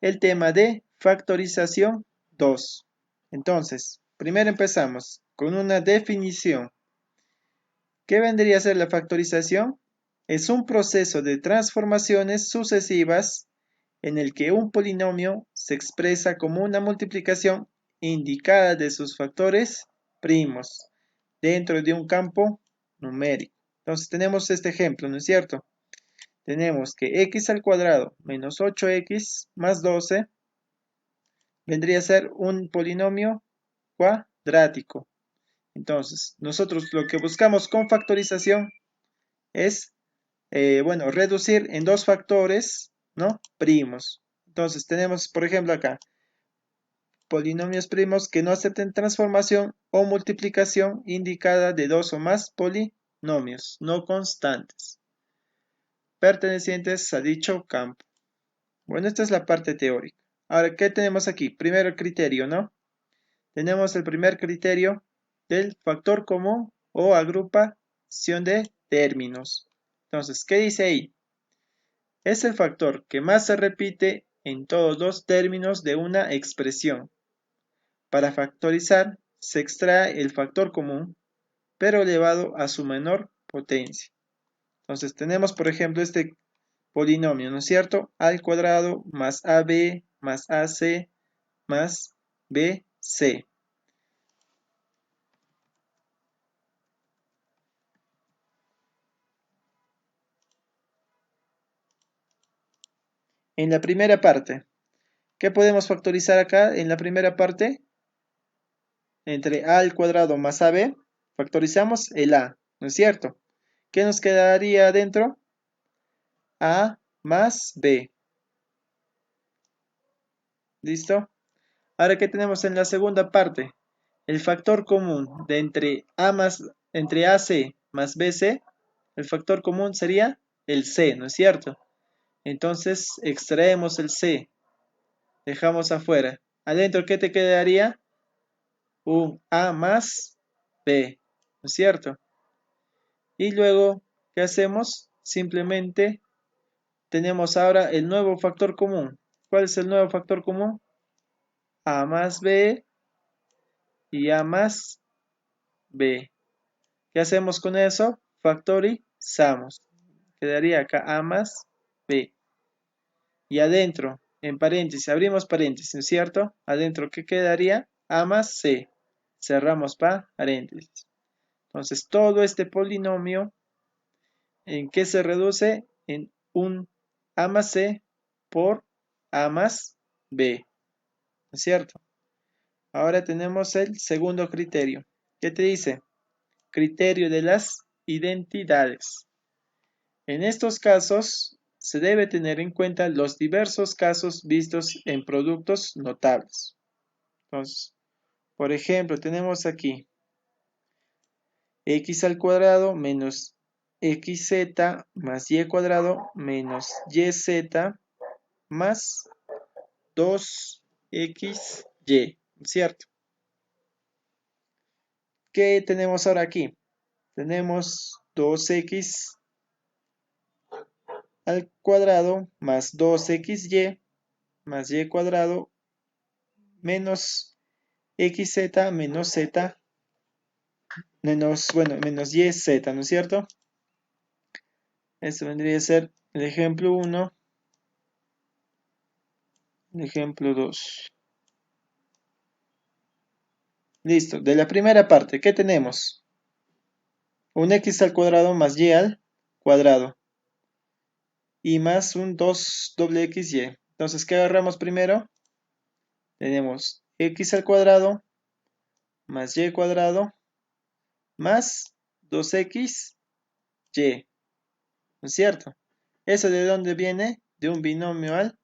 el tema de factorización 2. Entonces, primero empezamos con una definición. ¿Qué vendría a ser la factorización? Es un proceso de transformaciones sucesivas en el que un polinomio se expresa como una multiplicación indicada de sus factores primos dentro de un campo numérico. Entonces tenemos este ejemplo, ¿no es cierto? Tenemos que x al cuadrado menos 8x más 12 vendría a ser un polinomio cuadrático. Entonces, nosotros lo que buscamos con factorización es, reducir en dos factores, ¿no? Primos. Entonces, tenemos, por ejemplo, acá, polinomios primos que no acepten transformación o multiplicación indicada de dos o más polinomios no constantes, pertenecientes a dicho campo. Bueno, esta es la parte teórica. Ahora, ¿qué tenemos aquí? Primero el criterio, ¿no? Tenemos el primer criterio del factor común o agrupación de términos. Entonces, ¿qué dice ahí? Es el factor que más se repite en todos los términos de una expresión. Para factorizar, se extrae el factor común, pero elevado a su menor potencia. Entonces, tenemos, por ejemplo, este polinomio, ¿no es cierto? A al cuadrado más AB más AC más BC. En la primera parte, ¿qué podemos factorizar acá? En la primera parte, entre a al cuadrado más ab, factorizamos el a, ¿no es cierto? ¿Qué nos quedaría adentro? A más b. ¿Listo? Ahora, ¿qué tenemos en la segunda parte? El factor común de entre AC más BC, el factor común sería el C, ¿no es cierto? Entonces, extraemos el C, dejamos afuera. Adentro, ¿qué te quedaría? Un A más B, ¿no es cierto? Y luego, ¿qué hacemos? Simplemente tenemos ahora el nuevo factor común. ¿Cuál es el nuevo factor común? A más B y A más B. ¿Qué hacemos con eso? Factorizamos. Quedaría acá A más B. Y adentro, en paréntesis, abrimos paréntesis, ¿no es cierto? Adentro, ¿qué quedaría? A más C. Cerramos paréntesis. Entonces, todo este polinomio, ¿en qué se reduce? En un A más C por A más B, ¿no es cierto? Ahora tenemos el segundo criterio. ¿Qué te dice? Criterio de las identidades. En estos casos, se debe tener en cuenta los diversos casos vistos en productos notables. Entonces, por ejemplo, tenemos aquí x al cuadrado menos xz más y cuadrado menos yz más 2xy, ¿cierto? ¿Qué tenemos ahora aquí? Tenemos 2x al cuadrado más 2xy más y cuadrado menos xz menos z menos yz, ¿no es cierto? Este vendría a ser el ejemplo 1, el ejemplo 2. Listo, de la primera parte, ¿qué tenemos? Un x al cuadrado más y al cuadrado y más un 2 doble xy. Entonces, ¿qué agarramos primero? Tenemos x al cuadrado más y cuadrado más 2xy, ¿no es cierto? ¿Eso de dónde viene? De un binomio al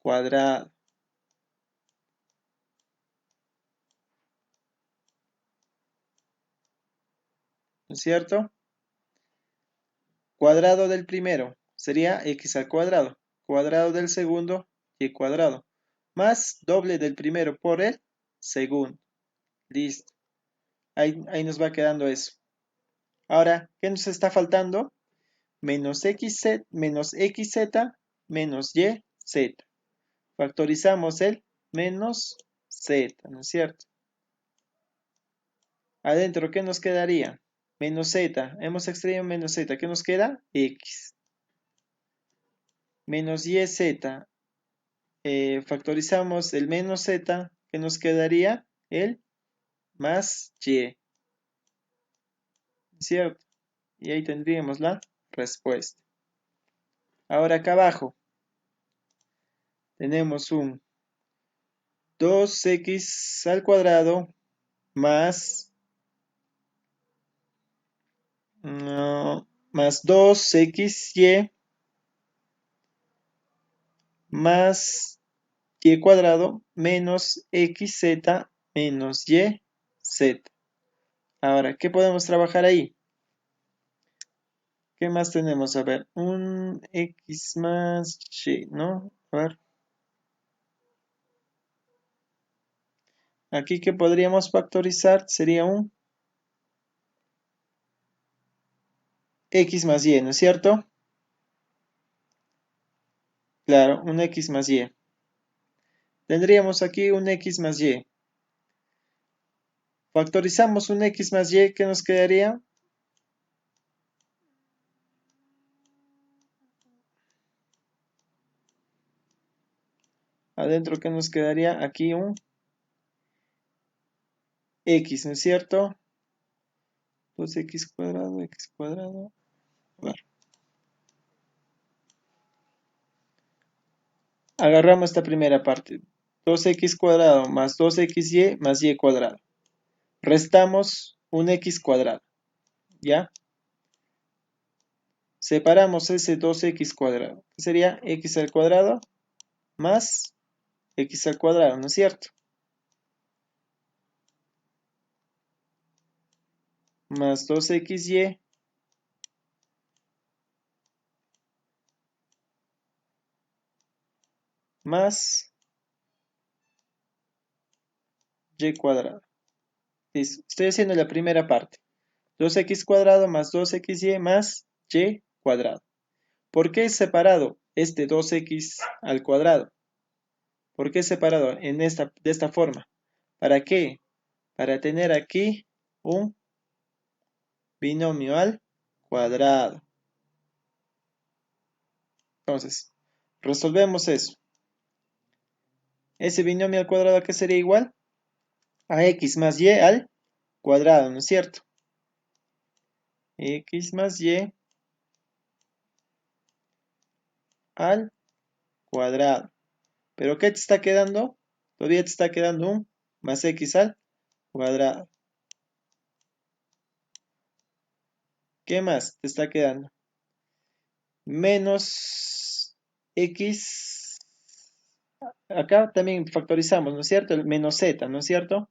cuadrado, ¿no es cierto? Cuadrado del primero sería x al cuadrado, cuadrado del segundo y cuadrado, más doble del primero por el segundo. Listo. Ahí nos va quedando eso. Ahora, ¿qué nos está faltando? Menos xz menos yz. Factorizamos el menos z, ¿no es cierto? Adentro, ¿qué nos quedaría? Menos z. Hemos extraído menos z. ¿Qué nos queda? X. Menos yz. Factorizamos el menos z. ¿Qué nos quedaría? El más y. ¿Cierto? Y ahí tendríamos la respuesta. Ahora acá abajo tenemos un 2x al cuadrado más, más 2xy más y cuadrado menos xz menos yz. Ahora, ¿qué podemos trabajar ahí? ¿Qué más tenemos? A ver, un x más y, ¿no? A ver. Aquí que podríamos factorizar sería un x más y, ¿no es cierto? Claro, un x más y. Tendríamos aquí un x más y. Factorizamos un x más y, ¿qué nos quedaría? Adentro, ¿qué nos quedaría? Aquí un x, ¿no es cierto? 2x cuadrado, x cuadrado. A ver. Agarramos esta primera parte. 2x cuadrado más 2xy más y cuadrado. Restamos un x cuadrado. ¿Ya? Separamos ese 2x cuadrado. ¿Qué sería? X al cuadrado más x al cuadrado, ¿no es cierto? Más 2xy más y cuadrado. Listo. Estoy haciendo la primera parte. 2x cuadrado más 2xy más y cuadrado. ¿Por qué es separado este 2x al cuadrado? ¿Por qué es separado de esta forma? ¿Para qué? Para tener aquí un binomio al cuadrado. Entonces, resolvemos eso. Ese binomio al cuadrado, ¿qué sería igual? A x más y al cuadrado, ¿no es cierto? X más y al cuadrado. ¿Pero qué te está quedando? Todavía te está quedando un más x al cuadrado. ¿Qué más te está quedando? Menos x. Acá también factorizamos, ¿no es cierto? El menos z, ¿no es cierto?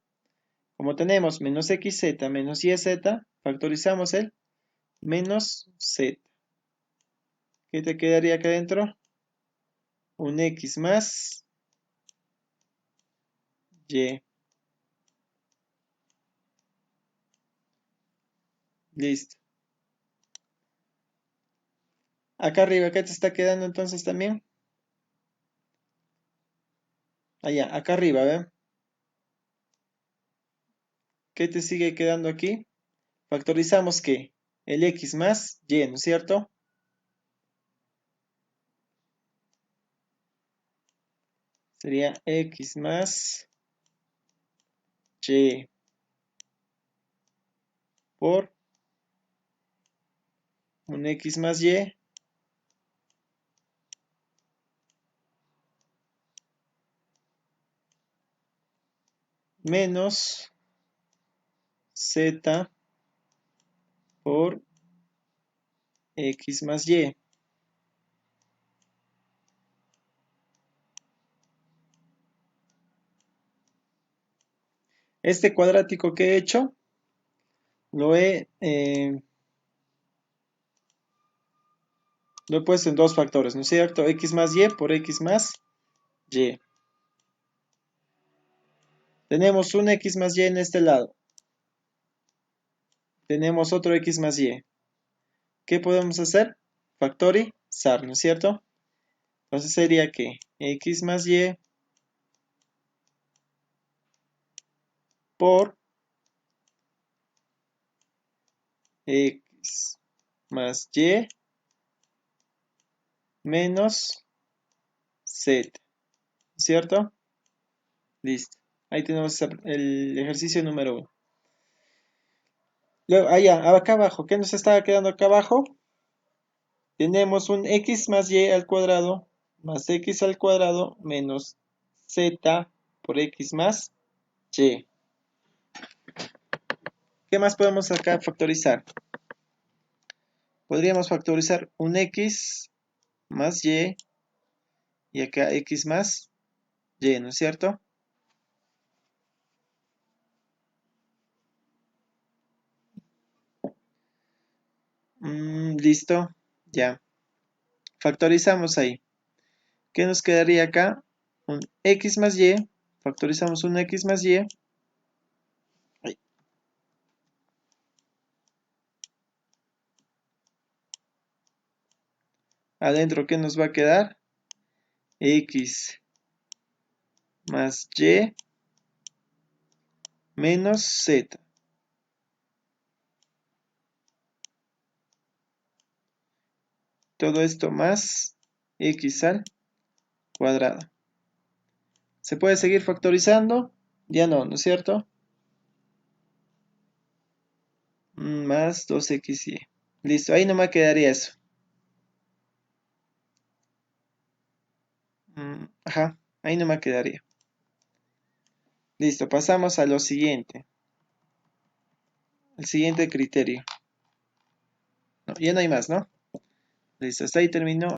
Como tenemos menos xz menos yz, factorizamos el menos z. ¿Qué te quedaría acá adentro? Un x más y. Listo. Acá arriba, ¿qué te está quedando entonces también? Allá, acá arriba, ¿ven? ¿Qué te sigue quedando aquí? Factorizamos ¿qué? El x más y, ¿no es cierto? Sería x más y por un x más y menos z por x más y. Este cuadrático que he hecho lo he puesto en dos factores, ¿no es cierto? X más y por x más y. Tenemos un x más y en este lado. Tenemos otro x más y. ¿Qué podemos hacer? Factorizar, ¿no es cierto? Entonces sería que x más y por x más y menos z, ¿cierto? Listo. Ahí tenemos el ejercicio número 1. Luego, allá, acá abajo, ¿qué nos estaba quedando acá abajo? Tenemos un x más y al cuadrado más x al cuadrado menos z por x más y. ¿Qué más podemos acá factorizar? Podríamos factorizar un x más y acá x más y, ¿no es cierto? Listo, ya. Factorizamos ahí. ¿Qué nos quedaría acá? Un x más y. Factorizamos un x más y. Ay. Adentro, ¿qué nos va a quedar? X más y menos z. Todo esto más x al cuadrado. ¿Se puede seguir factorizando? Ya no, ¿no es cierto? Más 2xy. Listo, ahí no me quedaría eso. Ajá, ahí no me quedaría. Listo, pasamos a lo siguiente. El siguiente criterio. No, ya no hay más, ¿no? Listo, hasta ahí terminó.